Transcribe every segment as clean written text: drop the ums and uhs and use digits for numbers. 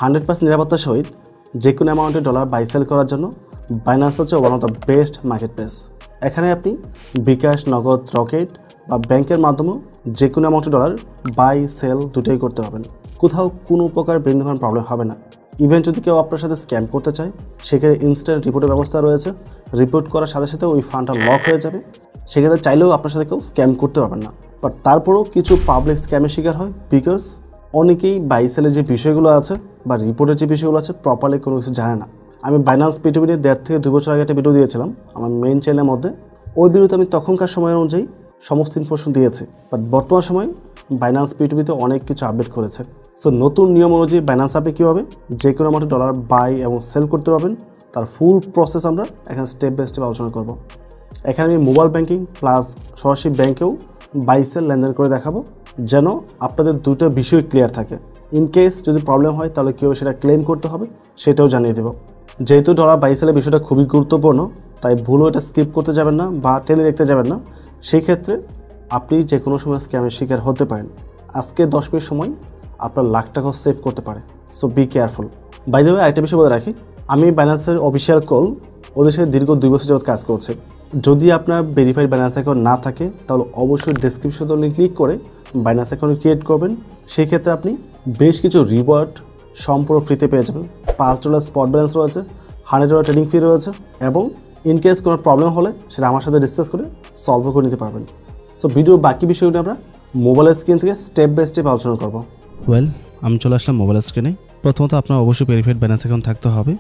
100% নিরাপত্তার সহিত যে কোনো অ্যামাউন্টের ডলার বাই সেল করার জন্য বাইন্যান্স হচ্ছে one of the best market place. এখানে আপনি বিকাশ, নগদ, রকেট বা ব্যাংকের মাধ্যমেও যে কোনো অ্যামাউন্টের ডলার বাই সেল দুটোই করতে পারবেন। কোথাও কোনো প্রকার বিভিন্ন ধরনের প্রবলেম হবে না। ইভেন যদি কেউ আপনার সাথে স্ক্যাম করতে চায়, সেখানে ইনস্ট্যান্ট রিপোর্টের ব্যবস্থা রয়েছে। রিপোর্ট করার সাথে সাথে ওই ফান্ডটা লক হয়ে যাবে। সেক্ষেত্রে চাইলেও আপনার সাথে কেউ স্ক্যাম করতে পারবেন না। বাট তারপরেও কিছু পাবলিক স্ক্যামের শিকার হয়, বিকজ অনেকেই বাই সেলের যে বিষয়গুলো আছে বা রিপোর্টের যে বিষয়গুলো আছে প্রপারলি কোনো কিছু জানে না। আমি বাইন্যান্স P2P নিয়ে 1.5 থেকে 2 বছর আগে একটা ভিডিও দিয়েছিলাম আমার মেইন চ্যানেলের মধ্যে। ওই ভিডিওতে আমি তখনকার সময় অনুযায়ী সমস্ত ইনফরমেশন দিয়েছি। বাট বর্তমান সময়ে বাইন্যান্স P2P-তে অনেক কিছু আপডেট করেছে। সো নতুন নিয়ম অনুযায়ী বাইন্যান্স আপনি কীভাবে যে কোনো অ্যামাউন্টে ডলার বাই এবং সেল করতে পারবেন তার ফুল প্রসেস আমরা এখানে স্টেপ বাই স্টেপ আলোচনা করব। এখানে আমি মোবাইল ব্যাংকিং প্লাস সরাসরি ব্যাংকেও বাই সেল লেনদেন করে দেখাবো, যেন আপনাদের দুটো বিষয় ক্লিয়ার থাকে। ইন কেস যদি প্রবলেম হয় তাহলে কীভাবে সেটা ক্লেম করতে হবে সেটাও জানিয়ে দেব। যেহেতু ডলার বাই সেলের বিষয়টা খুবই গুরুত্বপূর্ণ, তাই ভুলও এটা স্কিপ করতে যাবেন না বা টেনে দেখতে যাবেন না। সেই ক্ষেত্রে আপনি যে কোনো সময় স্ক্যামের শিকার হতে পারেন। আজকে 10 মিনিট সময় আপনার লাখ টাকাও সেভ করতে পারে। So be careful. By the way আরেকটা বিষয় বলে রাখি, আমি বাইন্যান্সের অফিসিয়াল কল ওদের সাথে দীর্ঘ 2 বছর যাবত কাজ করছে। যদি আপনার ভেরিফাইড বাইন্যান্স অ্যাকাউন্ট না থাকে তাহলে অবশ্যই ডেসক্রিপশনে লিঙ্ক ক্লিক করে বাইন্যান্স অ্যাকাউন্ট ক্রিয়েট করবেন। সেই ক্ষেত্রে আপনি বেশ কিছু রিওয়ার্ড সম্পূর্ণ ফ্রিতে পেয়ে যাবেন। $5 স্পট ব্যালেন্স রয়েছে, $100 ট্রেডিং ফি রয়েছে এবং ইনকেস কোনো প্রবলেম হলে সেটা আমার সাথে ডিসকাস করে সলভ করে নিতে পারবেন। সো ভিডিওর বাকি বিষয়গুলো আমরা মোবাইলের স্ক্রিন থেকে স্টেপ বাই স্টেপ আলোচনা করব। আমি চলে আসলাম মোবাইল স্ক্রিনে। প্রথমত আপনার অবশ্যই ভেরিফাইড বাইন্যান্স অ্যাকাউন্ট থাকতে হবে।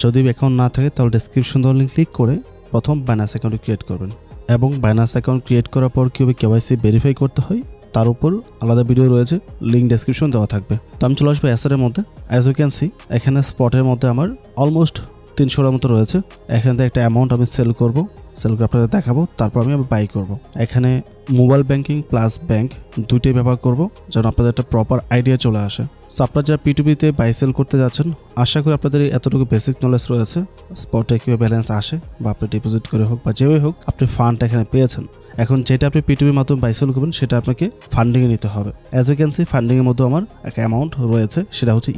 যদি অ্যাকাউন্ট না থাকে তাহলে ডেসক্রিপশন দেওয়ার লিঙ্ক ক্লিক করে প্রথম বাইন্যান্স অ্যাকাউন্ট ক্রিয়েট করবেন এবং বাইন্যান্স অ্যাকাউন্ট ক্রিয়েট করার পর কীভাবে KYC ভেরিফাই করতে হয় তার উপর আলাদা ভিডিও রয়েছে, লিঙ্ক ডেসক্রিপশন দেওয়া থাকবে। তো আমি চলে আসবো অ্যাসেটের মধ্যে। অ্যাজ ইউ ক্যান সি এখানে স্পটের মধ্যে আমার অলমোস্ট 300টার মতো রয়েছে। এখান থেকে একটা অ্যামাউন্ট আমি সেল করব, সেল করে আপনাদের দেখাবো, তারপর আমি বাই করব। এখানে মোবাইল ব্যাংকিং প্লাস ব্যাংক দুইটাই ব্যবহার করব যেন আপনাদের একটা প্রপার আইডিয়া চলে আসে। সো আপনারা যারা P2P-তে বাই সেল করতে যাচ্ছেন, আশা করি আপনাদের এতটুকু বেসিক নলেজ রয়েছে স্পটে কীভাবে ব্যালেন্স আসে বা আপনি ডিপোজিট করে হোক বা যেভাবে হোক আপনি ফান্ড এখানে পেয়েছেন। এখন যেটা আপনি P2P মাধ্যমে বাই সেল করবেন সেটা আপনাকে ফান্ডিংয়ে নিতে হবে। অ্যাজ ইউ ক্যান সি ফান্ডিংয়ের মধ্যে আমার একটা অ্যামাউন্ট রয়েছে, সেটা হচ্ছে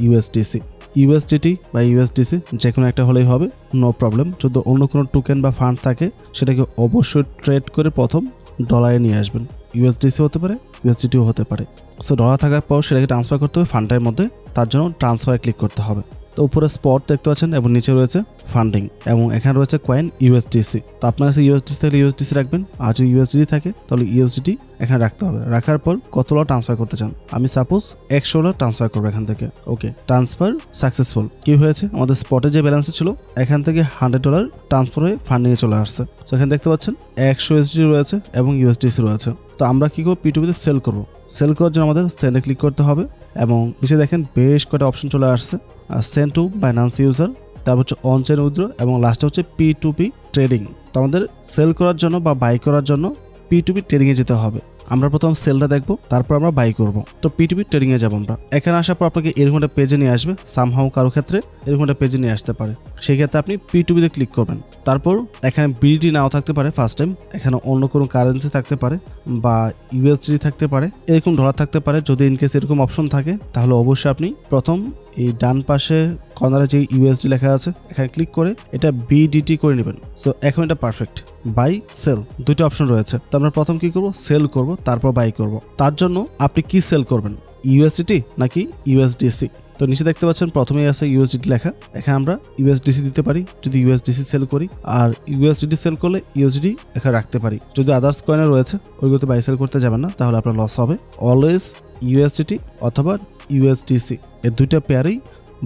USDT বা USDC যে কোনো একটা হলেই হবে, নো প্রবলেম। যদি অন্য কোনো টোকেন বা ফান্ড থাকে সেটাকে অবশ্যই ট্রেড করে প্রথম ডলারে নিয়ে আসবেন। USDC হতে পারে, USDTও হতে পারে। সো ডলার থাকার পর সেটাকে ট্রান্সফার করতে হবে ফান্ডের মধ্যে, তার জন্য ট্রান্সফারে ক্লিক করতে হবে। তো উপরে স্পট দেখতে পাচ্ছেন এবং নিচে রয়েছে ফান্ডিং এবং এখানে রয়েছে কয়েন USDC। তো আপনার কাছে USDC থাকলে USDC রাখবেন, আর যদি USDT থাকে তাহলে USDT এখানে রাখতে হবে। রাখার পর কত ডলার ট্রান্সফার করতে চান, আমি সাপোজ $100 ট্রান্সফার করবো এখান থেকে। ওকে, ট্রান্সফার সাকসেসফুল। কি হয়েছে, আমাদের স্পটে যে ব্যালেন্স ছিল এখান থেকে $100 ট্রান্সফার হয়ে ফান্ডিংয়ে চলে আসছে। তো এখানে দেখতে পাচ্ছেন 100 USDT রয়েছে এবং USDC রয়েছে। তো আমরা কি করবো, P2P-তে সেল করবো। সেল করার জন্য আমাদের সেলে ক্লিক করতে হবে এবং নিচে দেখেন বেশ কটা অপশন চলে আসছে। সেন্ড টু বাইন্যান্স ইউজার, তারপর হচ্ছে অন চেইন উইথড্র এবং লাস্টে হচ্ছে P2P ট্রেডিং। তো আমাদের সেল করার জন্য বা বাই করার জন্য P2P ট্রেডিংয়ে যেতে হবে। আমরা প্রথম সেলটা দেখবো, তারপর আমরা বাই করব। তো P2P ট্রেডিংয়ে যাবো আমরা। এখানে আসার পর আপনাকে এরকম একটা পেজে নিয়ে আসবে, সামহাউ কারো ক্ষেত্রে এরকম একটা পেজে নিয়ে আসতে পারে। সেই ক্ষেত্রে আপনি P2P-তে ক্লিক করবেন। তারপর এখানে BDT নাও থাকতে পারে ফার্স্ট টাইম, এখানে অন্য কোনো কারেন্সি থাকতে পারে বা USDT থাকতে পারে, এরকম ডলার থাকতে পারে। যদি ইনকেস এরকম অপশন থাকে তাহলে অবশ্যই আপনি প্রথম এই ডান পাশে কর্নারে যে USD লেখা আছে এখানে ক্লিক করে এটা BDT করে নেবেন। সো এখন এটা পারফেক্ট। বাই সেল দুটো অপশন রয়েছে। তো আমরা প্রথম কি করব, সেল করব, তারপর বাই করব। তার জন্য আপনি কি সেল করবেন, USDT নাকি USDC? তো নিচে দেখতে পাচ্ছেন প্রথমেই আছে USDT লেখা, এখানে আমরা USDC দিতে পারি যদি USDC সেল করি, আর USDT সেল করলে USD এখানে রাখতে পারি। যদি আদার্স কয়েনে রয়েছে ওইগুলোতে বাই সেল করতে যাবেন না, তাহলে আপনার লস হবে। অলওয়েজ USDT অথবা USDC এই দুইটা পেয়ারেই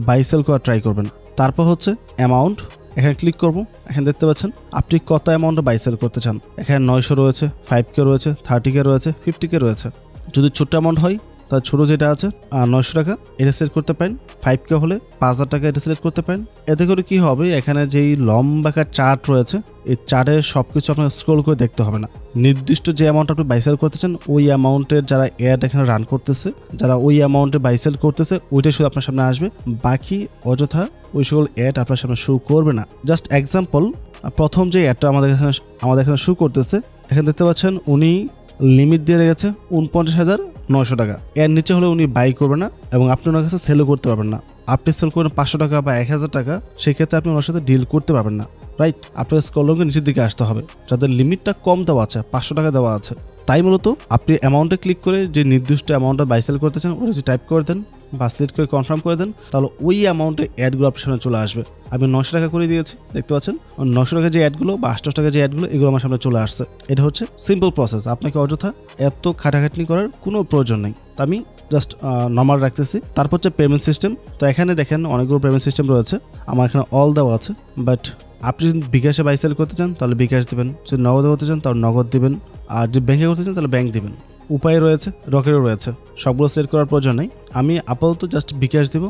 বাই সেল করা ট্রাই করবেন। তারপর হচ্ছে অ্যামাউন্ট, এখানে ক্লিক করব। এখানে দেখতে পাচ্ছেন আপনি কত অ্যামাউন্টে বাই সেল করতে চান। এখানে 900 রয়েছে, 5K রয়েছে, 30K রয়েছে, 50K রয়েছে। যদি ছোট্ট অ্যামাউন্ট হয় তার ছোটো যেটা আছে 900 টাকা এটা সিলেক্ট করতে পারেন। 5K হলে 5000 টাকা এটা সিলেক্ট করতে পারেন। এতে করে কি হবে, এখানে যেই লম্বাকার চার্ট রয়েছে এই চার্টের সব কিছু আপনার স্ক্রল করে দেখতে হবে না। নির্দিষ্ট যে অ্যামাউন্ট আপনি বাই সেল করতেছেন ওই অ্যামাউন্টের যারা অ্যাড এখানে রান করতেছে, যারা ওই অ্যামাউন্টে বাই সেল করতেছে ওইটাই শুধু আপনার সামনে আসবে, বাকি অযথা ওই সকল অ্যাড আপনার সামনে শো করবে না। জাস্ট এক্সাম্পল, প্রথম যে অ্যাডটা আমাদের এখানে শো করতেছে, এখানে দেখতে পাচ্ছেন উনি লিমিট দিয়ে রেখেছে 49,000 900 টাকা, এর নিচে হলে উনি বাই করবে না এবং আপনি ওনার কাছে সেলও করতে পারবেন না। আপনি সেল করেন 500 টাকা বা 1000 টাকা, সেক্ষেত্রে আপনি ওনার সাথে ডিল করতে পারবেন না, রাইট? আপনার স্কলকে নিচের দিকে আসতে হবে, যাদের লিমিটটা কম দেওয়া আছে, 500 টাকা দেওয়া আছে। তাই মূলত আপনি অ্যামাউন্টে ক্লিক করে যে নির্দিষ্ট অ্যামাউন্টটা বাই সেল করতে চান ওটা যদি টাইপ করে দেন বা সিলেক্ট করে কনফার্ম করে দেন, তাহলে ওই অ্যামাউন্টে অ্যাডগুলো আপনার সামনে চলে আসবে। আমি 900 টাকা করে দিয়েছি, দেখতে পাচ্ছেন 900 টাকা যে অ্যাডগুলো বা 800 টাকা যে অ্যাডগুলো, এগুলো আমার সামনে চলে আসছে। এটা হচ্ছে সিম্পল প্রসেস, আপনাকে অযথা এত খাটাখাটনি করার কোনো প্রয়োজন নেই। আমি জাস্ট নর্মাল রাখতেছি। তারপর হচ্ছে পেমেন্ট সিস্টেম। তো এখানে দেখেন অনেকগুলো পেমেন্ট সিস্টেম রয়েছে, আমার এখানে অল দেওয়া আছে। বাট আপনি যদি বিকাশে বাই সেল করতে চান তাহলে বিকাশ দেবেন, যদি নগদ করতে চান তাহলে নগদ দিবেন, আর যদি ব্যাংকে করতে চান তাহলে ব্যাংক দিবেন। উপায় রয়েছে, রকেটও রয়েছে, সবগুলো সিলেক্ট করার প্রয়োজন নেই। আমি আপাতত জাস্ট বিকাশ দিব,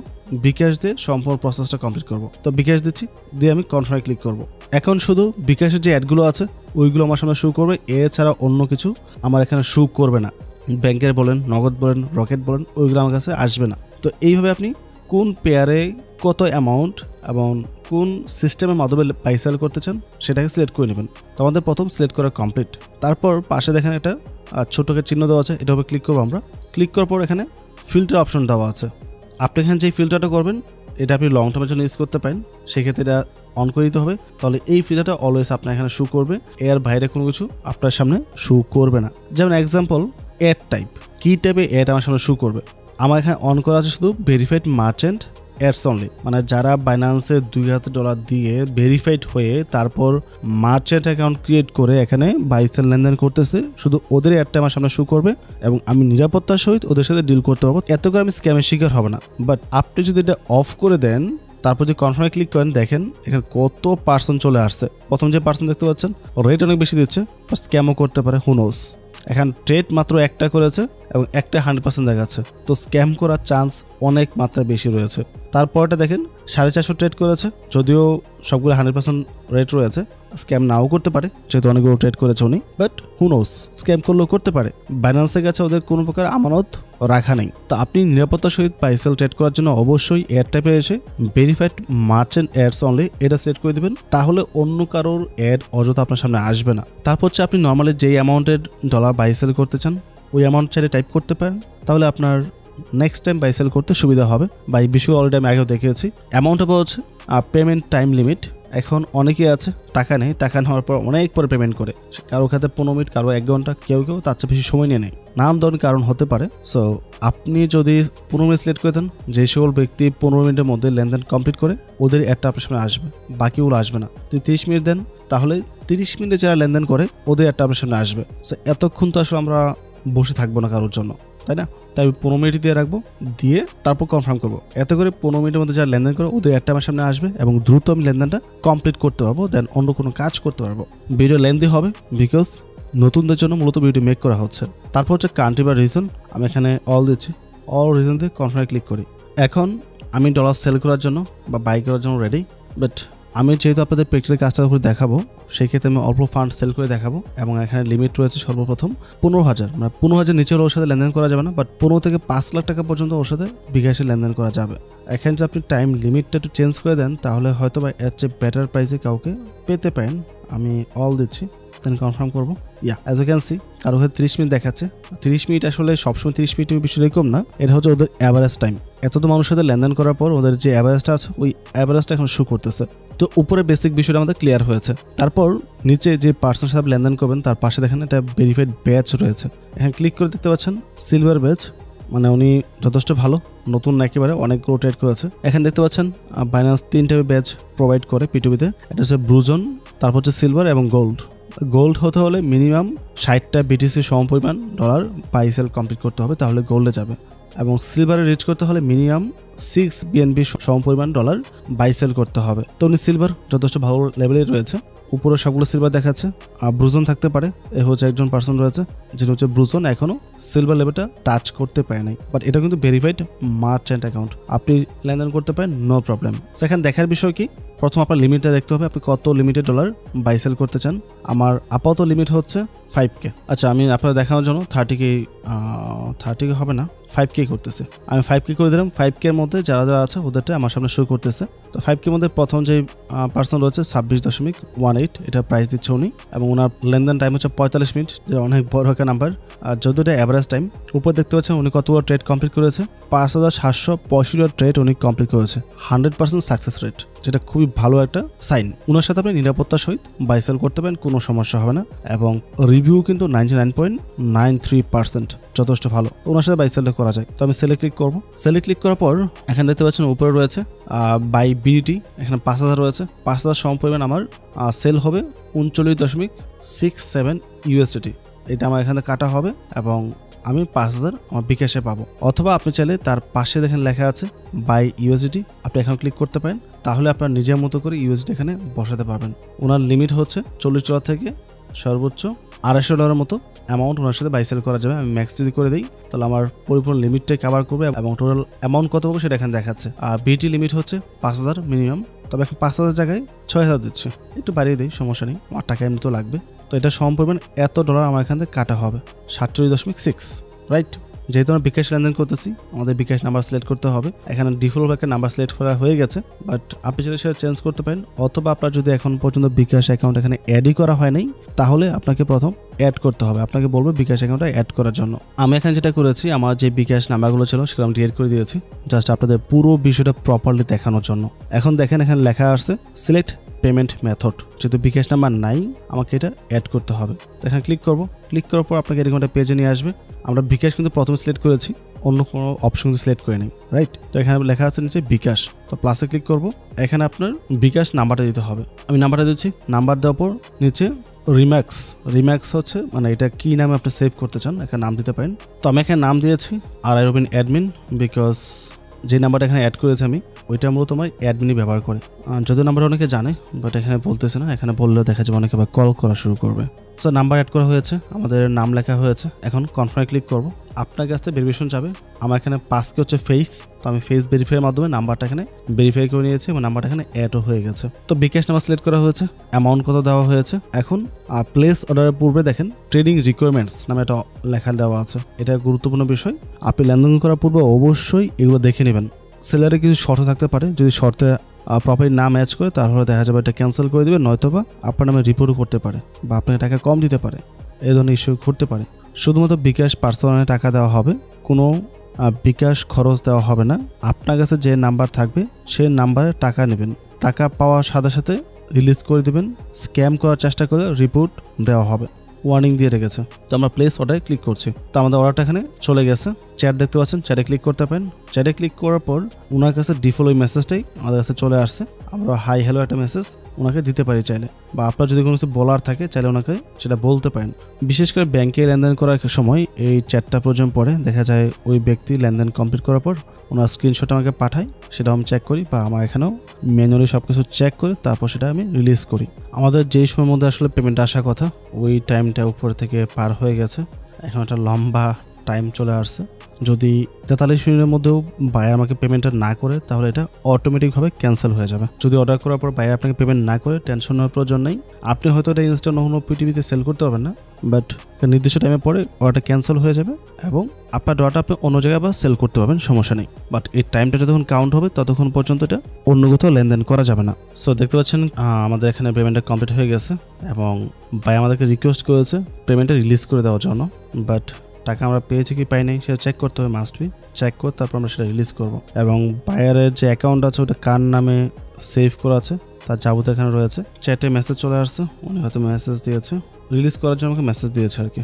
বিকাশ দিয়ে সম্পূর্ণ প্রসেসটা কমপ্লিট করব। তো বিকাশ দিচ্ছি, দিয়ে আমি কনফার্মে ক্লিক করব। এখন শুধু বিকাশের যে অ্যাডগুলো আছে ওইগুলো আমার সামনে শো করবে, এছাড়া অন্য কিছু আমার এখানে শো করবে না। ব্যাংকের বলেন, নগদ বলেন, রকেট বলেন, ওইগুলো আমার কাছে আসবে না। তো এইভাবে আপনি কোন পেয়ারে কত অ্যামাউন্ট এবং কোন সিস্টেমের মাধ্যমে বাই সেল করতে চান সেটাকে সিলেক্ট করে নেবেন। তো আমাদের প্রথম সিলেক্ট করা কমপ্লিট। তারপর পাশে দেখেন একটা ছোটকে চিহ্ন দেওয়া আছে, এটা ক্লিক করবো আমরা। ক্লিক করার পর এখানে ফিল্টার অপশন দেওয়া আছে। আপনি এখানে যেই ফিল্টারটা করবেন এটা আপনি লং টার্মের জন্য ইউজ করতে পারেন, সেক্ষেত্রে এটা অন করে দিতে হবে। তাহলে এই ফিল্টারটা অলওয়েজ আপনার এখানে শো করবে, এর বাইরে কোনো কিছু আপনার সামনে শো করবে না। যেমন এক্সাম্পল অ্যাড টাইপ, কী টাইপের অ্যাড আমার সামনে শো করবে। আমার এখানে অন করা আছে শুধু ভেরিফাইড মার্চেন্ট অ্যাডস অনলি, মানে যারা বাইন্যান্সে $2000 দিয়ে ভেরিফাইড হয়ে তারপর মার্চেন্ট অ্যাকাউন্ট ক্রিয়েট করে এখানে বাই সেল লেনদেন করতেছে, শুধু ওদের অ্যাডটা আমার সামনে শো করবে এবং আমি নিরাপত্তার সহিত ওদের সাথে ডিল করতে পারবো। এত করে আমি স্ক্যামের শিকার হবে না। বাট আপনি যদি এটা অফ করে দেন, তারপর যদি কনফার্মে ক্লিক করেন, দেখেন এখানে কত পার্সেন্ট চলে আসছে। প্রথম যে পার্সেন্ট দেখতে পাচ্ছেন রেট অনেক বেশি দিচ্ছে, স্ক্যামও করতে পারে, হু নোস। এখন ট্রেড মাত্র একটা করেছে এবং একটা 100% দেখাচ্ছে, তো স্ক্যাম করার চান্স অনেক মাত্রায় বেশি রয়েছে। তারপরটা দেখেন 450 ট্রেড করেছে, যদিও সবগুলো 100% রেট রয়েছে, স্ক্যাম নাও করতে পারে যেহেতু অনেকগুলো ট্রেড করেছে উনি, বাট হু নোস, স্ক্যাম করলেও করতে পারে। বাইন্যান্সের কাছে ওদের কোনো প্রকার আমানত রাখা নেই। তো আপনি নিরাপত্তার সহিত বাই সেল ট্রেড করার জন্য অবশ্যই অ্যাড টাইপে এসে ভেরিফাইড মার্চেন্ট অ্যাডস অনলি এটা সিলেক্ট করে দেবেন, তাহলে অন্য কারোর অ্যাড অযথা আপনার সামনে আসবে না। তারপর হচ্ছে আপনি নর্মালি যেই অ্যামাউন্টের ডলার বাই সেল করতে চান ওই অ্যামাউন্ট চাইলে টাইপ করতে পারেন, তাহলে আপনার নেক্সট টাইম বাই সেল করতে সুবিধা হবে। বা এই বিষয়ে অলরেডি আমি আগেও দেখিয়েছি। অ্যামাউন্ট হবে হচ্ছে পেমেন্ট টাইম লিমিট। এখন অনেকেই আছে টাকা নেই, টাকা নেওয়ার পর অনেক পরে পেমেন্ট করে, কারো খাতে 15 মিনিট, কারো 1 ঘন্টা, কেউ কেউ তার চেয়ে বেশি সময় নিয়ে নেয়, নানান ধরনের কারণ হতে পারে। সো আপনি যদি 15 মিনিট সিলেক্ট করে দেন, যে সকল ব্যক্তি 15 মিনিটের মধ্যে লেনদেন কমপ্লিট করে ওদের একটা আপনার সামনে আসবে, বাকিগুলো আসবে না। যদি 30 মিনিট দেন তাহলে 30 মিনিটে যারা লেনদেন করে ওদের একটা আপনার সামনে আসবে। সো এতক্ষণ তো আসলে আমরা বসে থাকবো না কারোর জন্য, তাই না? তাই 15 মিনিট দিয়ে রাখবো, দিয়ে তারপর কনফার্ম করবো। এত করে 15 মিনিটের মধ্যে যারা লেনদেন করে ওদের একটা আমার সামনে আসবে এবং দ্রুত আমি লেনদেনটা কমপ্লিট করতে পারবো, দেন অন্য কোনো কাজ করতে পারবো। ভিডিও লেন্দি হবে বিকজ নতুনদের জন্য মূলত ভিডিও মেক করা হচ্ছে। তারপর হচ্ছে কান্ট্রি বা রিজন, আমি এখানে অল দিচ্ছি, অল রিজন দিয়ে কনফার্মে ক্লিক করি। এখন আমি ডলার সেল করার জন্য বা বাই করার জন্য রেডি। বাট আমি যেহেতু আপনাদের প্র্যাকটিক্যাল কাজটা করে দেখাবো, সেই ক্ষেত্রে আমি অল্প ফান্ড সেল করে দেখাবো এবং এখানে লিমিট রয়েছে সর্বপ্রথম 15,000, মানে 15,000 নিচে ওর সাথে লেনদেন করা যাবে না, বাট 15 থেকে 5 লাখ টাকা পর্যন্ত ওর সাথে বিকাশে লেনদেন করা যাবে। এখানে যদি আপনি টাইম লিমিটটা একটু চেঞ্জ করে দেন তাহলে হয়তো বা এর চেয়ে বেটার প্রাইসে কাউকে পেতে পারেন। আমি অল দিচ্ছি, দেন কনফার্ম করবো। অ্যাজ ইউ ক্যান সি কারো হয়ে 30 মিনিট দেখাচ্ছে। 30 মিনিট আসলে সবসময় 30 মিনিটের বেশি এরকম না, এটা হচ্ছে ওদের অ্যাভারেজ টাইম। এত তো মানুষের সাথে লেনদেন করার পর ওদের যে অ্যাভারেজটা আছে ওই অ্যাভারেজটা এখন শো করতেছে। তো উপরে বেসিক বিষয়টা আমাদের ক্লিয়ার হয়েছে। তারপর নিচে যে পার্সন সাথে লেনদেন করবেন তার পাশে দেখেন একটা ভেরিফাইড ব্যাচ রয়েছে, এখানে ক্লিক করে দেখতে পাচ্ছেন সিলভার ব্যাচ, মানে উনি যথেষ্ট ভালো, নতুন একেবারে অনেকগুলো ট্রেড করেছে। এখানে দেখতে পাচ্ছেন বাইন্যান্স 3 টাইপের ব্যাচ প্রোভাইড করে পিটুপিতে, এটা হচ্ছে ব্লুজন, তারপর হচ্ছে সিলভার এবং গোল্ড। গোল্ড হতে হলে মিনিমাম 60টা বিটিসি সমপরিমাণ ডলার বাই সেল কমপ্লিট করতে হবে, তাহলে গোল্ডে যাবে। এবং সিলভারে রিচ করতে হলে মিনিমাম 6 BNB সমপরিমাণ ডলার বাই সেল করতে হবে। তো উনি সিলভার যথেষ্ট ভালো লেভেলে রয়েছে, উপরে সবগুলো সিলভার দেখাচ্ছে। আর ব্রুজন থাকতে পারে, এ হচ্ছে একজন পার্সন রয়েছে যেটা হচ্ছে ব্রুজন, এখনো সিলভার লেভেলটা টাচ করতে পারে নাই, বাট এটা কিন্তু ভেরিফাইড মার্চেন্ট অ্যাকাউন্ট, আপনি লেনদেন করতে পারেন, নো প্রবলেম। সেখানে দেখার বিষয় কি, প্রথম আপনার লিমিটটা দেখতে হবে, আপনি কত লিমিটেড ডলার বাই সেল করতে চান। আমার আপাতত লিমিট হচ্ছে 5K। আচ্ছা, আমি আপনাদের দেখানোর জন্য 30K হবে না, 5K করতেছে। আমি 5K করে দিলাম। 5K এর মধ্যে যারা যারা আছে ওদেরটা আমার সামনে শো করতেছে। তো 5K এর মধ্যে প্রথম যে পার্সন রয়েছে 26.18, এটা প্রাইস দিচ্ছে উনি, এবং ওনার লেনদেন টাইম হচ্ছে 45 মিনিট, যেটা অনেক বড় একটা নাম্বার। আর যদি এটা অ্যাভারেজ টাইম উপর দেখতে পাচ্ছেন উনি কতগুলো ট্রেড কমপ্লিট করেছে, 5765 ট্রেড উনি কমপ্লিট করেছে, 100% সাকসেস রেট, যেটা খুবই ভালো একটা সাইন। ওনার সাথে আপনি নিরাপত্তার সহিত বাই সেল করতে পারেন, কোনো সমস্যা হবে না, এবং রিভিউ কিন্তু 99.93%, যথেষ্ট ভালো। ওনার সাথে বাই সেলটা করা যায়। তো আমি সেলে ক্লিক করবো। সেলে ক্লিক করার পর এখানে দেখতে পাচ্ছেন উপরে রয়েছে বাই বিডিটি, এখানে 5000 রয়েছে। 5000 সম পরিমাণ আমার সেল হবে 39.67 USDT। এটা আমার এখানে কাটা হবে এবং আমি 5000 আমার বিকাশে পাবো। অথবা আপনি চাইলে তার পাশে দেখেন লেখা আছে বাই USDT, আপনি এখানে ক্লিক করতে পারেন, তাহলে আপনার নিজের মতো করে USDT এখানে বসাতে পারবেন। ওনার লিমিট হচ্ছে $40 থেকে সর্বোচ্চ $250 মতো অ্যামাউন্ট ওনার সাথে বাই সেল করা যাবে। আমি ম্যাক্স যদি করে দিই তাহলে আমার পরিপূর্ণ লিমিটটাই কভার করবে, এবং টোটাল অ্যামাউন্ট কত হবে সেটা এখানে দেখাচ্ছে। আর বিটি লিমিট হচ্ছে 5000 মিনিমাম, তবে এখন 5000 জায়গায় 6000 দিচ্ছে, একটু বাড়িয়ে দিই, সমস্যা নেই, আমার টাকা এমনি তো লাগবে। তো এটা সম পরিমাণ এত ডলার আমার এখান থেকে কাটা হবে 47.6, রাইট। যেহেতু আমরা বিকাশ লেনদেন করতেছি, আমাদের বিকাশ নাম্বার সিলেক্ট করতে হবে। এখানে ডিফল্ট একটা নাম্বার সিলেক্ট করা হয়ে গেছে, বাট আপনি চাইলে সেটা চেঞ্জ করতে পারেন। অথবা আপনার যদি এখন পর্যন্ত বিকাশ অ্যাকাউন্ট এখানে অ্যাডই করা হয় নাই, তাহলে আপনাকে প্রথম অ্যাড করতে হবে। আপনাকে বলবো বিকাশ অ্যাকাউন্টটা অ্যাড করার জন্য। আমি এখানে যেটা করেছি, আমার যে বিকাশ নাম্বারগুলো ছিল সেগুলো আমি ডিলিট করে দিয়েছি, জাস্ট আপনাদের পুরো বিষয়টা প্রপারলি দেখানোর জন্য। এখন দেখেন এখানে লেখা আসছে সিলেক্ট পেমেন্ট মেথড, যেহেতু বিকাশ নাম্বার নাই আমাকে এটা অ্যাড করতে হবে। তো এখানে ক্লিক করব। ক্লিক করার পর আপনাকে এরকম একটা পেজে নিয়ে আসবে। আমরা বিকাশ কিন্তু প্রথমে সিলেক্ট করেছি, অন্য কোনো অপশন কিন্তু সিলেক্ট করে নিই, রাইট। তো এখানে লেখা আছে নিচে বিকাশ, তো প্লাসে ক্লিক করব। এখানে আপনার বিকাশ নাম্বারটা দিতে হবে। আমি নাম্বারটা দিচ্ছি। নাম্বার দেওয়ার পর নিচে রিম্যাক্স হচ্ছে মানে এটা কি নামে আপনি সেভ করতে চান, এখানে নাম দিতে পারেন। তো আমি এখানে নাম দিয়েছি আর রবিন অ্যাডমিন, বিকজ যে নাম্বারটা এখানে অ্যাড করেছি আমি ওইটা মূলত আমার অ্যাডমিনই ব্যবহার করে। যদিও নাম্বারটা অনেকে জানে, বাট এখানে বলতেছে না, এখানে বললেও দেখা যাবে অনেকে আবার কল করা শুরু করবে। সো নাম্বার অ্যাড করা হয়েছে, আমাদের নাম লেখা হয়েছে। এখন কনফার্মে ক্লিক করব। আপনার কাছ থেকে ভেরিফিকেশন যাবে। আমার এখানে পাসকে হচ্ছে ফেস, তো আমি ফেস ভেরিফাইয়ের মাধ্যমে নাম্বারটা এখানে ভেরিফাই করে নিয়েছি এবং নাম্বারটা এখানে অ্যাডও হয়ে গেছে। তো বিকাশ নাম্বার সিলেক্ট করা হয়েছে, অ্যামাউন্ট কত দেওয়া হয়েছে। এখন প্লেস অর্ডারের পূর্বে দেখেন ট্রেডিং রিকোয়ারমেন্টস নামে একটা লেখা দেওয়া আছে। এটা গুরুত্বপূর্ণ বিষয়, আপনি লেনদেন করার পূর্বে অবশ্যই এগুলো দেখে নেবেন। সেলারে কিছু শর্ত থাকতে পারে, যদি শর্তে প্রপার্টি না ম্যাচ করে তাহলে দেখা যাবে এটা ক্যান্সেল করে দেবে, নয়তোবা আপনার নামে রিপোর্টও করতে পারে বা আপনাকে টাকা কম দিতে পারে, এই ধরনের ইস্যু ঘটতে পারে। শুধুমাত্র বিকাশ পার্সোনালে টাকা দেওয়া হবে, কোনো বিকাশ খরচ দেওয়া হবে না। আপনার কাছে যে নাম্বার থাকবে সেই নাম্বারে টাকা নেবেন, টাকা পাওয়ার সাথে সাথে রিলিজ করে দেবেন। স্ক্যাম করার চেষ্টা করলে রিপোর্ট দেওয়া হবে, ওয়ার্নিং দিয়ে রেখেছে। তো আমরা প্লেস অর্ডারে ক্লিক করছি। তো আমাদের অর্ডারটা এখানে চলে গেছে। চ্যাট দেখতে পাচ্ছেন, চ্যাটে ক্লিক করতে পারেন। চ্যাটে ক্লিক করার পর ওনার কাছে ডিফল্ট ওই মেসেজটাই আমাদের কাছে চলে আসছে। আমরা হাই হ্যালো একটা মেসেজ ওনাকে দিতে পারি চাইলে, বা আপনার যদি কোনো কিছু বলার থাকে চাইলে ওনাকে সেটা বলতে পারেন। বিশেষ করে ব্যাংকে লেনদেন করার সময় এই চ্যাটটা প্রয়োজন পড়ে। দেখা যায় ওই ব্যক্তি লেনদেন কমপ্লিট করার পর ওনার স্ক্রিনশট আমাকে পাঠায়, সেটা আমি চেক করি, বা আমার এখানেও ম্যানুয়ালি সব কিছু চেক করে তারপর সেটা আমি রিলিজ করি। আমাদের যেই সময়ের মধ্যে আসলে পেমেন্ট আসার কথা ওই টাইমটা উপর থেকে পার হয়ে গেছে, এখন একটা লম্বা টাইম চলে আসছে। যদি 43 মিনিটের মধ্যেও বায়ার আমাকে পেমেন্টটা না করে তাহলে এটা অটোমেটিকভাবে ক্যান্সেল হয়ে যাবে। যদি অর্ডার করার পর বায়ার আপনাকে পেমেন্ট না করে টেনশন নেওয়ার প্রয়োজন নেই। আপনি হয়তো এটা ইনস্ট্যান্ট অন্য পিটিভিতে সেল করতে পারবেন না, বাট নির্দিষ্ট টাইমে পরে অর্ডারটা ক্যান্সেল হয়ে যাবে এবং আপনার ডলারটা আপনি অন্য জায়গায় বা সেল করতে পারবেন, সমস্যা নেই। বাট এই টাইমটা যতক্ষণ কাউন্ট হবে ততক্ষণ পর্যন্ত এটা অন্য কোথাও লেনদেন করা যাবে না। সো দেখতে পাচ্ছেন আমাদের এখানে পেমেন্টটা কমপ্লিট হয়ে গেছে এবং বাই আমাদেরকে রিকোয়েস্ট করেছে পেমেন্টটা রিলিজ করে দেওয়ার জন্য, বাট টাকা আমরা পেয়েছি কি পাই নাই সেটা চেক করতে হবে, মাস্ট বি চেক করে তারপর আমরা সেটা রিলিজ করব। এবং বায়ারের যে অ্যাকাউন্ট আছে ওটা কার নামে সেভ করা আছে তার যাবতীয় এখানে রয়েছে। চ্যাটে মেসেজ চলে আসছে, উনি হয়তো মেসেজ দিয়েছে, রিলিজ করার জন্য আমাকে মেসেজ দিয়েছে আর কি।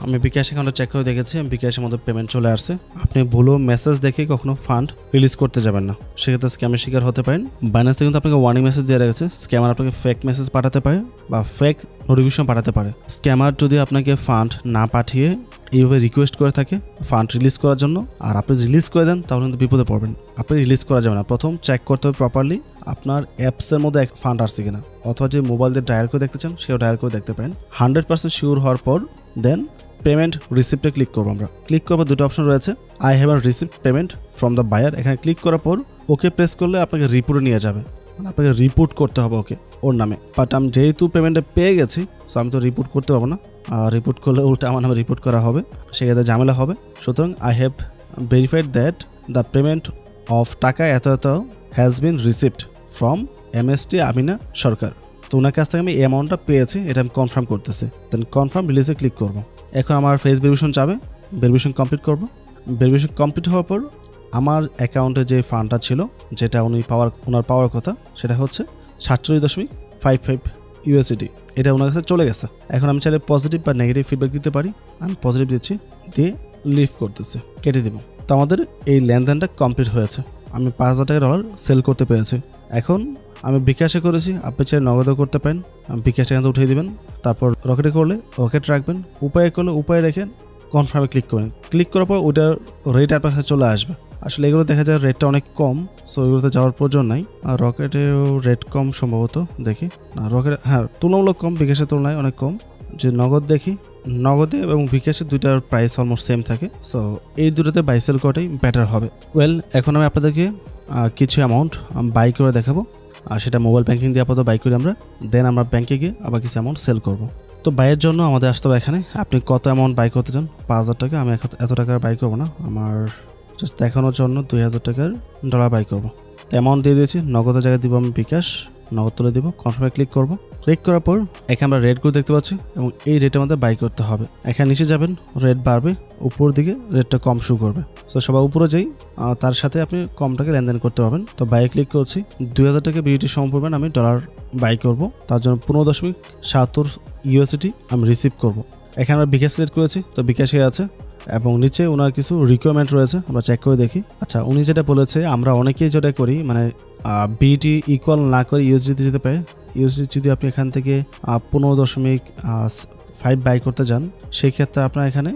আমি বিকাশ অ্যাকাউন্টে চেক করে দেখেছি, বিকাশের মধ্যে পেমেন্ট চলে আসছে। আপনি ভুলও মেসেজ দেখে কখনো ফান্ড রিলিজ করতে যাবেন না, সেক্ষেত্রে স্ক্যামের শিকার হতে পারেন। বাইন্যান্সে কিন্তু আপনাকে ওয়ার্নিং মেসেজ দিয়ে রেখেছে, স্ক্যামার আপনাকে ফেক মেসেজ পাঠাতে পারে বা ফেক নোটিফিকেশন পাঠাতে পারে। স্ক্যামার যদি আপনাকে ফান্ড না পাঠিয়ে এইভাবে রিকোয়েস্ট করে থাকে ফান্ড রিলিজ করার জন্য, আর আপনি রিলিজ করে দেন তাহলে কিন্তু বিপদে পড়বেন। আপনি রিলিজ করা যাবে না, প্রথম চেক করতে হবে প্রপারলি আপনার অ্যাপসের মধ্যে ফান্ড আসছে কিনা, অথবা যে মোবাইল দিয়ে ডায়াল করে দেখতে চান সেও ডায়াল করে দেখতে পারেন। 100% শিওর হওয়ার পর দেন পেমেন্ট রিসিপ্টে ক্লিক করবো। আমরা ক্লিক করবো, দুটো অপশন রয়েছে, I have a receipt payment from the buyer. এখানে ক্লিক করার পর ওকে প্রেস করলে আপনাকে রিপোর্টে নিয়ে যাবে, মানে আপনাকে রিপোর্ট করতে হবে ওকে ওর নামে। বাট আমি যেহেতু পেমেন্টটা পেয়ে গেছি সো আমি তো রিপোর্ট করতে পারবো না, রিপোর্ট করলে উল্টা আমার নামে রিপোর্ট করা হবে, সেক্ষেত্রে ঝামেলা হবে। সুতরাং I have verified that the payment of taka এত এত has been received from MST Amina Sarkar. তো ওনার কাছ থেকে আমি এই অ্যামাউন্টটা পেয়েছি, এটা আমি কনফার্ম করতেছি। দেন কনফার্ম রিলিজে ক্লিক করব। এখন আমার ফেস ভেরিফিকেশন যাবে, ভেরিফিকেশন কমপ্লিট করব। ভেরিফিকেশন কমপ্লিট হওয়ার পর আমার অ্যাকাউন্টে যে ফান্ডটা ছিল, যেটা ওনার পাওয়ার কথা, সেটা হচ্ছে 47.55 ইউএসডি, এটা ওনার কাছে চলে গেছে। এখন আমি চাইলে পজিটিভ বা নেগেটিভ ফিডব্যাক দিতে পারি। আমি পজিটিভ দিচ্ছি, দিয়ে লিভ করতেছি, কেটে দিব। তো আমাদের এই লেনদেনটা কমপ্লিট হয়েছে, আমি $5,000 সেল করতে পেরেছি। এখন আমি বিকাশে করেছি, আপনি চাইলে নগদও করতে পারেন। বিকাশে এখান থেকে উঠিয়ে দেবেন, তারপর রকেটে করলে রকেট রাখবেন, উপায়ে করলে উপায়ে রেখে কনফার্মে ক্লিক করবেন। ক্লিক করার পর ওইটার রেট আপনার কাছে চলে আসবে। আসলে এগুলো দেখা যায় রেটটা অনেক কম, সো এগুলোতে যাওয়ার প্রয়োজন নাই। আর রকেটেও রেট কম সম্ভবত, দেখি রকেটে হ্যাঁ তুলনামূলক কম, বিকাশের তুলনায় অনেক কম। যে নগদ দেখি, নগদে এবং বিকাশে দুইটার প্রাইস অলমোস্ট সেম থাকে, সো এই দুটোতে বাই সেল করাটাই বেটার হবে। এখন আমি আপনাদেরকে কিছু অ্যামাউন্ট বাই করে দেখাবো, আর সেটা মোবাইল ব্যাঙ্কিং দিয়ে আপাতত বাই করি আমরা। দেন আমরা ব্যাঙ্কে গিয়ে আবার কিছু অ্যামাউন্ট সেল করব। তো বাইয়ের জন্য আমাদের আসতে হবে এখানে, আপনি কত অ্যামাউন্ট বাই করতে চান। 5,000 টাকা, আমি এত টাকার বাই করবো না, আমার জাস্ট দেখানোর জন্য 2,000 টাকার ডলার বাই করবো। তো অ্যামাউন্ট দিয়ে দিয়েছি, নগদের জায়গায় দিব আমি বিকাশ, নগদ তুলে দিব। কনফার্মে ক্লিক করব। ক্লিক করার পর এখানে আমরা রেটগুলো দেখতে পাচ্ছি এবং এই রেটের মধ্যে বাই করতে হবে। এখানে নিচে যাবেন, রেট বাড়বে, উপর দিকে রেটটা কম শো করবে। সো সবাই উপরে যাই, তার সাথে আপনি কম টাকা লেনদেন করতে পারবেন। তো বাই ক্লিক করছি, 2,000 টাকা বিউটি সম্পূর্ণ আমি ডলার বাই করব। তার জন্য 15.77 ইউএসডি আমি রিসিভ করব। এখানে আমরা বিকাশ সিলেক্ট করেছি, তো বিকাশে আছে এবং নিচে ওনার কিছু রিকোয়ারমেন্ট রয়েছে, আমরা চেক করে দেখি। আচ্ছা, উনি যেটা বলেছে, আমরা অনেকেই যেটা করি, মানে বিটি ইকুয়াল না করে ইউএসডিতে যেতে পারে। ইউএসডি যদি আপনি এখান থেকে 15.5 বাই করতে যান, সেই ক্ষেত্রে আপনার এখানে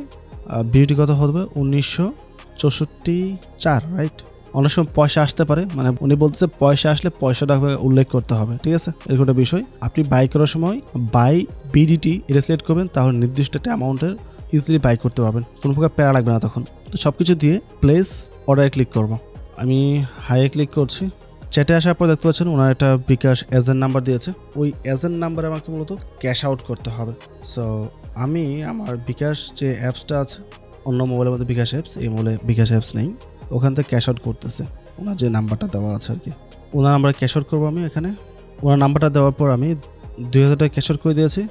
বিটি কত হবে, 1964, রাইট? অনেক সময় পয়সা আসতে পারে, মানে উনি বলতেছে পয়সা আসলে পয়সাটা উল্লেখ করতে হবে, ঠিক আছে? এরকম একটা বিষয়। আপনি বাই করার সময় বাই বিডিটি এটা সিলেক্ট করবেন, তাহলে নির্দিষ্ট একটা অ্যামাউন্টের ইজিলি বাই করতে পারবেন, কোনো প্রকার প্যারা লাগবে না তখন। তো সব কিছু দিয়ে প্লেস অর্ডারে ক্লিক করব। আমি হাইয়ে ক্লিক করছি। চ্যাটে আসার পর দেখতে পাচ্ছেন ওনার একটা বিকাশ এজেন্ট নাম্বার দিয়েছে, ওই এজেন্ট নাম্বারে আমাকে মূলত ক্যাশ আউট করতে হবে। সো আমি আমার বিকাশ যে অ্যাপসটা আছে, অন্য মোবাইলের মধ্যে বিকাশ অ্যাপস, এই মোবাইলে বিকাশ অ্যাপস নেই, ওখান থেকে ক্যাশ আউট করতেছে ওনার যে নাম্বারটা দেওয়া আছে আর কি। ওনার নাম্বারে ক্যাশ আউট করবো আমি এখানে। ওনার নাম্বারটা দেওয়ার পর আমি 2,000 টাকা ক্যাশ আউট করে দিয়েছি।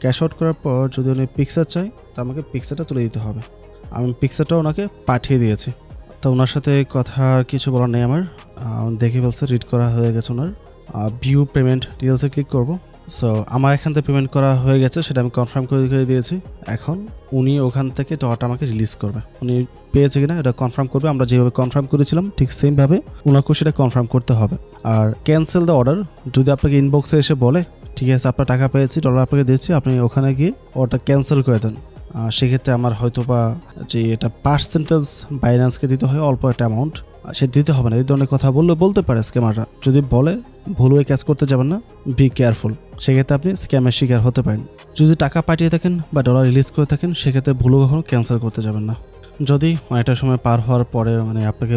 ক্যাশ আউট করার পর যদি উনি পিকচার চাই, তো আমাকে পিকচারটা তুলে দিতে হবে। আমি পিকচারটা ওনাকে পাঠিয়ে দিয়েছি। তো ওনার সাথে কথা কিছু বলার নেই আমার, দেখে বলছে রিড করা হয়ে গেছে ওনার। ভিউ পেমেন্ট ডিটেলসে ক্লিক করব। সো আমার এখান থেকে পেমেন্ট করা হয়ে গেছে, সেটা আমি কনফার্ম করে দিয়েছি। এখন উনি ওখান থেকে ডলারটা আমাকে রিলিজ করবে। উনি পেয়েছে কিনা এটা কনফার্ম করবে। আমরা যেভাবে কনফার্ম করেছিলাম ঠিক সেমভাবে ওনাকেও সেটা কনফার্ম করতে হবে। আর ক্যান্সেল দ্য অর্ডার যদি আপনাকে ইনবক্সে এসে বলে, ঠিক আছে আপনার টাকা পেয়েছি, ডলার আপনাকে দিচ্ছি, আপনি ওখানে গিয়ে ওটা ক্যান্সেল করে দেন। সেক্ষেত্রে আমার হয়তো বা যে এটা পার্সেন্টেজ বাইন্যান্সকে দিতে হয় অল্প একটা অ্যামাউন্ট, সে দিতে হবে না। এই ধরনের কথা বলতে পারে স্ক্যামাররা। যদি বলে ভুল হয়ে ক্যাচ করতে যাবেন না, বি কেয়ারফুল, সেক্ষেত্রে আপনি স্ক্যামের শিকার হতে পারেন। যদি টাকা পাঠিয়ে থাকেন বা ডলার রিলিজ করে থাকেন, সেক্ষেত্রে ভুলও কখনো ক্যান্সেল করতে যাবেন না। যদি অনেকটা সময় পার হওয়ার পরে মানে আপনাকে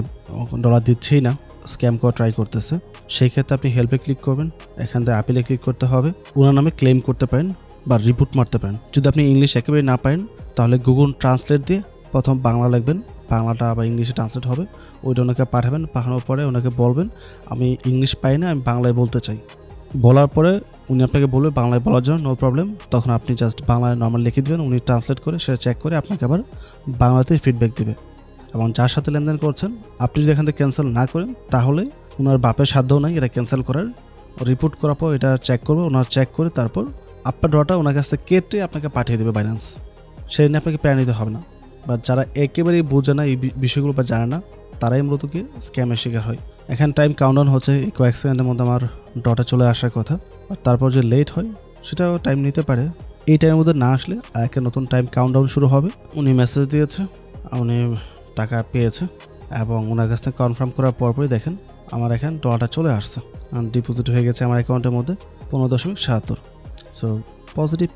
ডলার দিচ্ছেই না, স্ক্যাম করা ট্রাই করতেছে, সেই ক্ষেত্রে আপনি হেল্পে ক্লিক করবেন। এখান থেকে আপিলে ক্লিক করতে হবে, ওনার নামে ক্লেম করতে পারেন বা রিপোর্ট মারতে পারেন। যদি আপনি ইংলিশ একেবারে না পারেন, তাহলে গুগল ট্রান্সলেট দিয়ে প্রথম বাংলা লিখবেন, বাংলাটা আবার ইংলিশে ট্রান্সলেট হবে, ওইটা ওনাকে পাঠাবেন। পাঠানোর পরে ওনাকে বলবেন আমি ইংলিশ পাই না, আমি বাংলায় বলতে চাই। বলার পরে উনি আপনাকে বলবে বাংলায় বলার জন্য, নো প্রবলেম। তখন আপনি জাস্ট বাংলায় নর্মাল লিখে দেবেন, উনি ট্রান্সলেট করে সেটা চেক করে আপনাকে আবার বাংলাতে ফিডব্যাক দেবে। এবং যার সাথে লেনদেন করছেন, আপনি যদি এখান থেকে ক্যান্সেল না করেন, তাহলে ওনার বাপের সাধ্যও নাই এটা ক্যান্সেল করার। রিপোর্ট করার পর এটা চেক করবে, ওনার চেক করে তারপর আপনার ডলারটা ওনার কাছ থেকে কেটে আপনাকে পাঠিয়ে দেবে বাইন্যান্স। সেই নিয়ে আপনাকে প্যারা নিতে হবে না। বা যারা একেবারেই বোঝে না এই বিষয়গুলো বা জানে না, তারাই মূলত কি স্ক্যামের শিকার হয়। এখানে টাইম কাউন্টডাউন হচ্ছে, কয়েক সেকেন্ডের মধ্যে আমার ডলারটা চলে আসার কথা। আর তারপর যে লেট হয় সেটাও টাইম নিতে পারে। এই টাইমের মধ্যে না আসলে একটা নতুন টাইম কাউন্টডাউন শুরু হবে। উনি মেসেজ দিয়েছে, উনি টাকা পেয়েছে এবং ওনার কাছ থেকে কনফার্ম করার পরপরই দেখেন আমার এখানে ডলারটা চলে আসছে, ডিপোজিট হয়ে গেছে আমার অ্যাকাউন্টের মধ্যে 15.77। সো পজিটিভ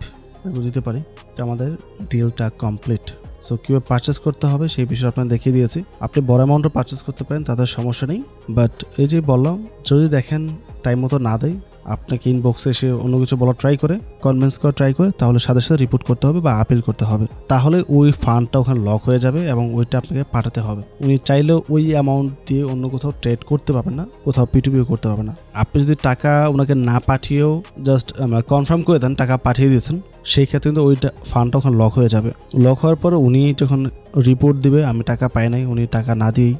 বুঝতে পারি যে আমাদের ডিলটা কমপ্লিট। সো কীভাবে পারচেস করতে হবে সেই বিষয়ে আপনাকে দেখিয়ে দিয়েছি। আপনি বড় অ্যামাউন্টও পারচেস করতে পারেন, তাদের সমস্যা নেই। বাট এই যে বললাম, যদি দেখেন টাইম মতো না দেয়, আপনাকে ইনবক্সে এসে অন্য কিছু বলা ট্রাই করে, কনভিন্স করা ট্রাই করে, তাহলে সাথে সাথে রিপোর্ট করতে হবে বা আপিল করতে হবে। তাহলে ওই ফান্ডটা ওখানে লক হয়ে যাবে এবং ওইটা আপনাকে পাঠাতে হবে। উনি চাইলেও ওই অ্যামাউন্ট দিয়ে অন্য কোথাও ট্রেড করতে পারবেন না, কোথাও পিটুপিও করতে পারবেন না। আপনি যদি টাকা ওনাকে না পাঠিয়েও জাস্ট কনফার্ম করে দেন টাকা পাঠিয়ে দিয়েছেন, সেই ক্ষেত্রে কিন্তু ওইটা ফান্ডটা ওখানে লক হয়ে যাবে। লক হওয়ার পরে উনি যখন রিপোর্ট দিবে আমি টাকা পাই নাই, উনি টাকা না দিয়েই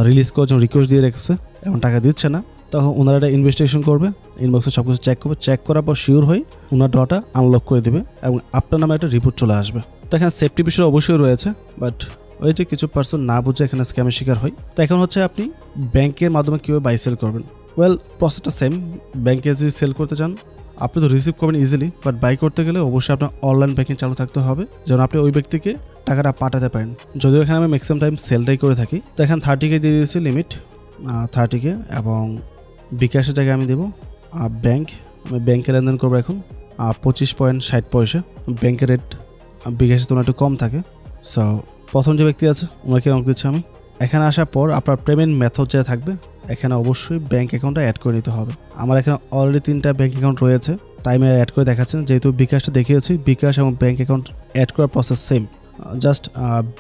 রিলিজ করার রিকোয়েস্ট দিয়ে রেখেছে এবং টাকা দিচ্ছে না, তখন ওনারা একটা ইনভেস্টিগেশন করবে, ইনবক্সে সব কিছু চেক করবে, চেক করার পর শিওর হয়ে ওনার ডটা আনলক করে দেবে এবং আপনার নামে একটা রিপোর্ট চলে আসবে। তো এখানে সেফটি বিষয় অবশ্যই রয়েছে, বাট ওই যে কিছু পার্সন না বুঝে এখানে স্ক্যামের শিকার হয়। তো এখন হচ্ছে আপনি ব্যাংকের মাধ্যমে কীভাবে বাই সেল করবেন। ওয়েল, প্রসেসটা সেম। ব্যাংকে যদি সেল করতে চান আপনি তো রিসিভ করবেন ইজিলি, বাট বাই করতে গেলে অবশ্যই আপনার অনলাইন ব্যাংকিং চালু থাকতে হবে যেন আপনি ওই ব্যক্তিকে টাকাটা পাঠাতে পারেন। যদিও এখানে আমি ম্যাক্সিমাম টাইম সেলটাই করে থাকি। তো এখানে 30K দিয়ে দিয়েছি লিমিট, 30K, এবং বিকাশের জায়গায় আমি দেবো ব্যাংক। আমি ব্যাংকে লেনদেন করবো এখন 25.60 ব্যাংকের রেট বিকাশের তুলনায় একটু কম থাকে। সো প্রথম যে ব্যক্তি আছে ওনাকে অঙ্ক দিচ্ছি আমি। এখানে আসার পর আপনার পেমেন্ট মেথড যেটা থাকবে এখানে অবশ্যই ব্যাংক অ্যাকাউন্টটা অ্যাড করে নিতে হবে। আমার এখানে অলরেডি 3টা ব্যাংক অ্যাকাউন্ট রয়েছে, তাই আমি অ্যাড করে দেখাচ্ছেন। যেহেতু বিকাশটা দেখিয়েছি, বিকাশ এবং ব্যাংক অ্যাকাউন্ট অ্যাড করার process same. Just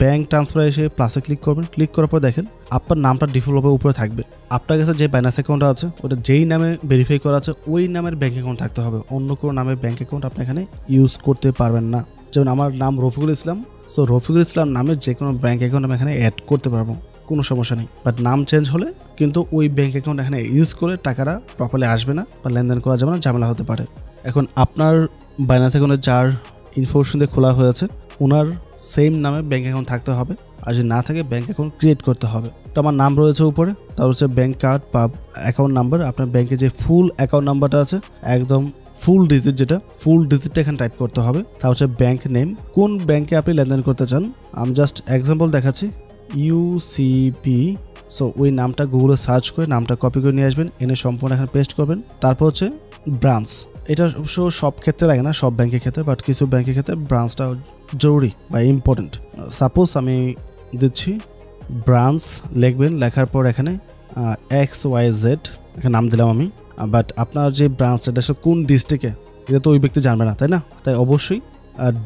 bank transfer এসে প্লাসে ক্লিক করবেন, ক্লিক করার পর দেখেন আপনার নামটা ডিফল্টভাবে উপরে থাকবে। আপনার কাছে যে বাইন্যান্স অ্যাকাউন্ট আছে ওটা যেই নামে ভেরিফাই করা আছে ওই নামের ব্যাংক অ্যাকাউন্ট থাকতে হবে, অন্য কোনো নামের ব্যাংক অ্যাকাউন্ট আপনি এখানে ইউজ করতে পারবেন না। যেমন আমার নাম রফিকুল ইসলাম, সো রফিকুল ইসলাম নামের যে কোনো ব্যাংক অ্যাকাউন্ট আমি এখানে অ্যাড করতে পারবো, কোনো সমস্যা নেই। বাট নাম চেঞ্জ হলে কিন্তু ওই ব্যাংক অ্যাকাউন্ট এখানে ইউজ করে টাকাটা প্রপারলি আসবে না বা লেনদেন করা যাবে না, ঝামেলা হতে পারে। এখন আপনার বাইন্যান্স অ্যাকাউন্টে যার ইনফরমেশন দিয়ে খোলা হয়েছে ওনার সেম নামে ব্যাংক অ্যাকাউন্ট থাকতে হবে, আর যদি না থাকে ব্যাংক অ্যাকাউন্ট ক্রিয়েট করতে হবে। তো আমার নাম রয়েছে উপরে, তার হচ্ছে ব্যাংক কার্ড বা অ্যাকাউন্ট নাম্বার, আপনার ব্যাংকে যে ফুল অ্যাকাউন্ট নাম্বারটা আছে একদম ফুল ডিজিট, যেটা ফুল ডিজিটটা এখানে টাইপ করতে হবে। তা হচ্ছে ব্যাংক নেম, কোন ব্যাংকে আপনি লেনদেন করতে চান। আমি জাস্ট এক্সাম্পল দেখাচ্ছি, UCB। সো ওই নামটা গুগলে সার্চ করে নামটা কপি করে নিয়ে আসবেন, এনে সম্পূর্ণ এখানে পেস্ট করবেন। তারপর হচ্ছে ব্রাঞ্চ, এটা অবশ্য সব ক্ষেত্রে লাগে না, সব ব্যাংকের ক্ষেত্রে, বাট কিছু ব্যাংকের ক্ষেত্রে ব্রাঞ্চটা জরুরি বা ইম্পর্টেন্ট। সাপোজ আমি দিচ্ছি ব্রাঞ্চ, লিখবেন, লেখার পর এখানে XYZ এখানে নাম দিলাম আমি। বাট আপনার যে ব্রাঞ্চটা এটা কোন ডিস্ট্রিক্টে এটা তো ওই ব্যক্তি জানবে না, তাই না? তাই অবশ্যই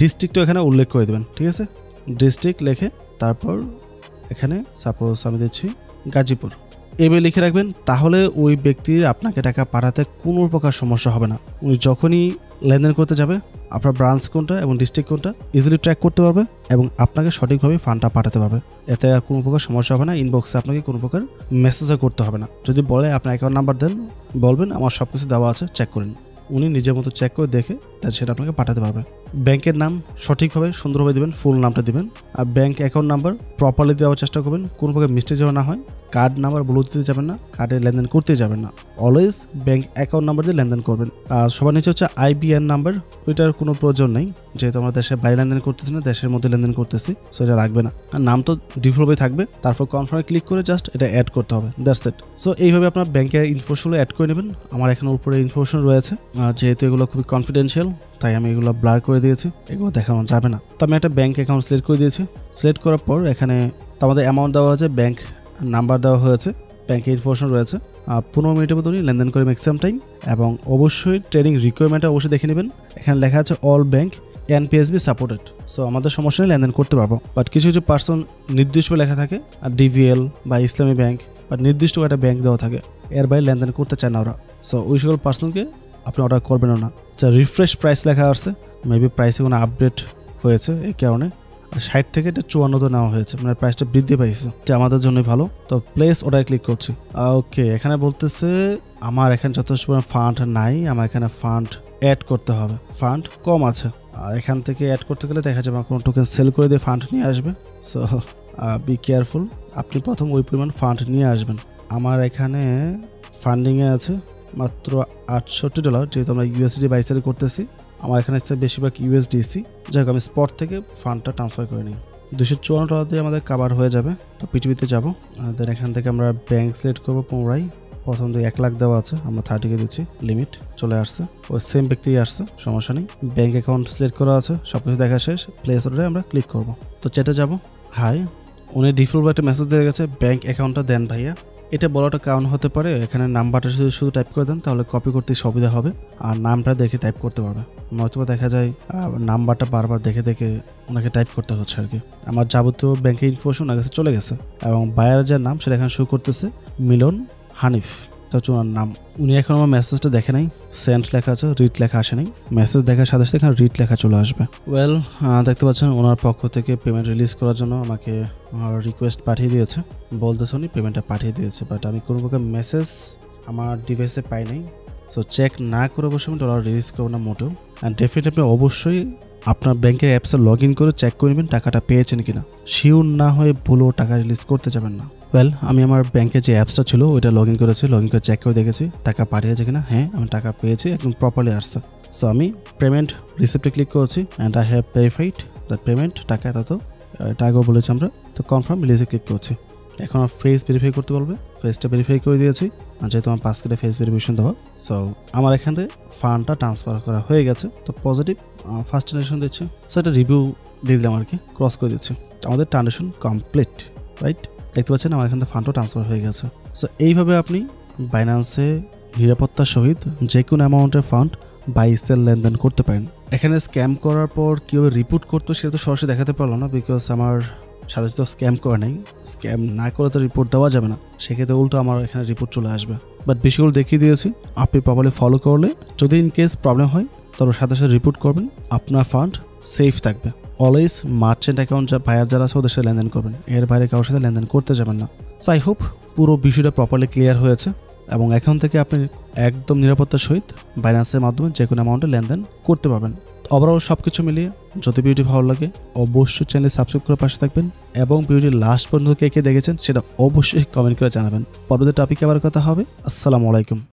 ডিস্ট্রিক্টও এখানে উল্লেখ করে দেবেন, ঠিক আছে? ডিস্ট্রিক্ট লেখে তারপর এখানে সাপোজ আমি দিচ্ছি গাজীপুর, এভাবে লিখে রাখবেন। তাহলে ওই ব্যক্তির আপনাকে টাকা পাঠাতে কোনো প্রকার সমস্যা হবে না। উনি যখনই লেনদেন করতে যাবে আপনার ব্রাঞ্চ কোনটা এবং ডিস্ট্রিক্ট কোনটা ইজিলি ট্র্যাক করতে পারবে এবং আপনাকে সঠিকভাবে ফান্ডটা পাঠাতে পারবে। এতে আর কোনো প্রকার সমস্যা হবে না, ইনবক্সে আপনাকে কোনো প্রকার মেসেজও করতে হবে না। যদি বলে আপনার অ্যাকাউন্ট নাম্বার দেন, বলবেন আমার সব কিছু দেওয়া আছে, চেক করেন। উনি নিজের মতো চেক করে দেখে তার সেটা আপনাকে পাঠাতে পারবে। ব্যাংকের নাম সঠিকভাবে সুন্দরভাবে দেবেন, ফুল নামটা দিবেন। আর ব্যাংক অ্যাকাউন্ট নাম্বার প্রপারলি দেওয়ার চেষ্টা করবেন, কোনো প্রকার মিস্টেক যেন না হয়। কার্ড নাম্বার বলে দিতে যাবেন না, কার্ডে লেনদেন করতে যাবেন না, অলওয়েজ ব্যাংক অ্যাকাউন্ট নাম্বার দিয়ে লেনদেন করবেন। আর সবার নিচে হচ্ছে IBAN নাম্বার, ওইটার কোনো প্রয়োজন নেই, যেহেতু আমরা দেশের বাইরে লেনদেন করতেছি না, দেশের মধ্যে লেনদেন করতেছি, সো এটা লাগবে না। আর নাম তো ডিফল্টভাবে থাকবে, তারপর কনফার্মে ক্লিক করে জাস্ট এটা অ্যাড করতে হবে, দ্যাটস ইট। সো এইভাবে আপনার ব্যাংকের ইনফরমেশনগুলো অ্যাড করে নেবেন। আমার এখানে উপরে ইনফরমেশন রয়েছে, যেহেতু এগুলো খুবই কনফিডেন্সিয়াল তাই আমি এগুলো ব্লার করে দিয়েছি, এগুলো দেখানো যাবে না। তো আমি একটা ব্যাংক অ্যাকাউন্ট সিলেক্ট করে দিয়েছি। সিলেক্ট করার পর এখানে আমাদের অ্যামাউন্ট দেওয়া হয়েছে, ব্যাংক নাম্বার দেওয়া হয়েছে, ব্যাংকের ইনফরমেশন রয়েছে। 15 মিনিটের মতো লেনদেন করে ম্যাক্সিমাম টাইম, এবং অবশ্যই ট্রেডিং রিকোয়ারমেন্টটা অবশ্যই দেখে নেবেন। এখানে লেখা আছে all bank NPSB supported, so আমাদের সমস্যা নেই, লেনদেন করতে পারবো। বাট কিছু কিছু পার্সন নির্দিষ্টভাবে লেখা থাকে আর DVL বা ইসলামী ব্যাংক বা নির্দিষ্ট একটা ব্যাংক দেওয়া থাকে, এর বাইরে লেনদেন করতে চায় না ওরা। সো ওই সকল পার্সনকে আপনি অর্ডার করবেন না। যা রিফ্রেশ প্রাইস লেখা আসছে, মেবি প্রাইসে কোনো আপডেট হয়েছে এই কারণে 60 থেকে এটা 54 নেওয়া হয়েছে, মানে প্রাইসটা বৃদ্ধি পাইছে, এটা আমাদের জন্যই ভালো। তো প্লেস অর্ডার ক্লিক করছি। ওকে, এখানে বলতেছে আমার এখানে যথেষ্ট পরিমাণ ফান্ড নাই, আমার এখানে ফান্ড অ্যাড করতে হবে, ফান্ড কম আছে। আর এখান থেকে অ্যাড করতে গেলে দেখা যাবে কোনো টোকেন সেল করে দিয়ে ফান্ড নিয়ে আসবে। সো বি কেয়ারফুল, আপনি প্রথম ওই পরিমাণ ফান্ড নিয়ে আসবেন। আমার এখানে ফান্ডিংয়ে আছে মাত্র $68, যেহেতু আমরা USD বাই সেল করতেছি। আমার এখানে বেশিরভাগ USDC, যাই হোক আমি স্পট থেকে ফান্ডটা ট্রান্সফার করে নিই। $254 দিয়ে আমাদের কাভার হয়ে যাবে। তো পৃথিবীতে যাবো, দেন এখান থেকে আমরা ব্যাংক সিলেক্ট করবো পুনরায়। প্রথম থেকে 1 লাখ দেওয়া আছে, আমরা 30K দিচ্ছি, লিমিট চলে আসছে, ওই সেম ব্যক্তি আসছে, সমস্যা নেই। ব্যাংক অ্যাকাউন্ট সিলেক্ট করা আছে, সব কিছু দেখা শেষ, প্লেস অর্ডারে আমরা ক্লিক করবো। তো চেটে যাবো, হাই, উনি ডিফল্ট একটা মেসেজ দিয়ে গেছে, ব্যাংক অ্যাকাউন্টটা দেন ভাইয়া। এটা বলাটা কারণ হতে পারে এখানে নাম্বারটা শুধু টাইপ করে দেন, তাহলে কপি করতে সুবিধা হবে আর নামটা দেখে টাইপ করতে পারবে। নয়তো দেখা যায় নাম্বারটা বারবার দেখে দেখে ওনাকে টাইপ করতে হচ্ছে আর কি। আমার যাবতীয় ব্যাংকের ইনফরমেশন ওনার কাছে চলে গেছে এবং বায়ার যার নাম সেটা এখানে শো করতেছে মিলন হানিফ, তা হচ্ছে ওনার নাম। উনি এখন আমার মেসেজটা দেখে নাই, সেন্ড লেখা আছে, রিড লেখা আসে নাই। মেসেজ দেখার সাথে সাথে এখানে রিড লেখা চলে আসবে। ওয়েল, দেখতে পাচ্ছেন ওনার পক্ষ থেকে পেমেন্ট রিলিজ করার জন্য আমাকে রিকোয়েস্ট পাঠিয়ে দিয়েছে, বলতেছে উনি পেমেন্টটা পাঠিয়ে দিয়েছে, বাট আমি কোনো প্রকার মেসেজ আমার ডিভাইসে পাই নাই। সো চেক না করে অবশ্যই আমি ডলার রিলিজ করবো না মোটেও। অ্যান্ড ডেফিনেটলি আপনি অবশ্যই আপনার ব্যাংকের অ্যাপসে লগ ইন করে চেক করে নেবেন টাকাটা পেয়েছেন কিনা। শিওর না হয়ে ভুলও টাকা রিলিজ করতে যাবেন না। ওয়েল, আমি আমার ব্যাংকের যে অ্যাপসটা ছিল ওইটা লগ ইন করেছি, লগ ইন করে চেক করে দেখেছি টাকা পাঠিয়েছে কিনা। হ্যাঁ, আমি টাকা পেয়েছি, একদম প্রপারলি আসছে। সো আমি পেমেন্ট রিসিপ্টে ক্লিক করেছি and I have verified that payment, টাকা এত এটা আগেও বলেছি আমরা। তো কনফার্ম রিলিজে ক্লিক করছি। এখন আমার ফেস ভেরিফাই করতে বলবে, ফেসটা ভেরিফাই করে দিয়েছি যেহেতু আমার পাসকেটে ফেস ভেরিফিকেশন দেওয়া। সো আমার এখান থেকে ফান্ডটা ট্রান্সফার করা হয়ে গেছে। তো পজিটিভ ফার্স্ট ট্রানজেকশন দিচ্ছি, সো এটা রিভিউ দিয়ে দিলাম আর কি, ক্রস করে দিচ্ছি। আমাদের ট্রানজেকশন কমপ্লিট, রাইট? দেখতে পাচ্ছেন আমার এখান থেকে ফান্ডও ট্রান্সফার হয়ে গেছে। সো এইভাবে আপনি বাইন্যান্সে নিরাপত্তার সহিত যে কোনো অ্যামাউন্টের ফান্ড বাই সেল লেনদেন করতে পারেন। এখানে স্ক্যাম করার পর কীভাবে রিপোর্ট করতো সেটা তো সরাসরি দেখাতে পারলাম না, বিকজ আমার সাথে তো স্ক্যাম করে নাই। স্ক্যাম না করে তো রিপোর্ট দেওয়া যাবে না, সেক্ষেত্রে উল্টো আমার এখানে রিপোর্ট চলে আসবে। বাট বিষয়গুলো দেখিয়ে দিয়েছি, আপনি প্রপারলি ফলো করলে যদি ইন কেস প্রবলেম হয় তবে সাথে সাথে রিপোর্ট করবেন, আপনার ফান্ড সেফ থাকবে। অলওয়েজ মার্চেন্ট অ্যাকাউন্ট বায়ার যারা আছে ওদের সাথে লেনদেন করবেন, এর বাইরে কারোর সাথে লেনদেন করতে যাবেন না। সো আই হোপ পুরো বিষয়টা প্রপারলি ক্লিয়ার হয়েছে এবং এখন থেকে আপনি একদম নিরাপত্তার সহিত বাইন্যান্সের মাধ্যমে যে কোনো অ্যামাউন্টে লেনদেন করতে পারবেন। ওভারঅল সব কিছু মিলিয়ে যদি ভিডিওটি ভালো লাগে অবশ্যই চ্যানেল সাবস্ক্রাইব করে পাশে থাকবেন এবং ভিডিওটি লাস্ট পর্যন্ত কে কে দেখেছেন সেটা অবশ্যই কমেন্ট করে জানাবেন। পরবর্তী টপিকে আবার কথা হবে। আসসালামু আলাইকুম।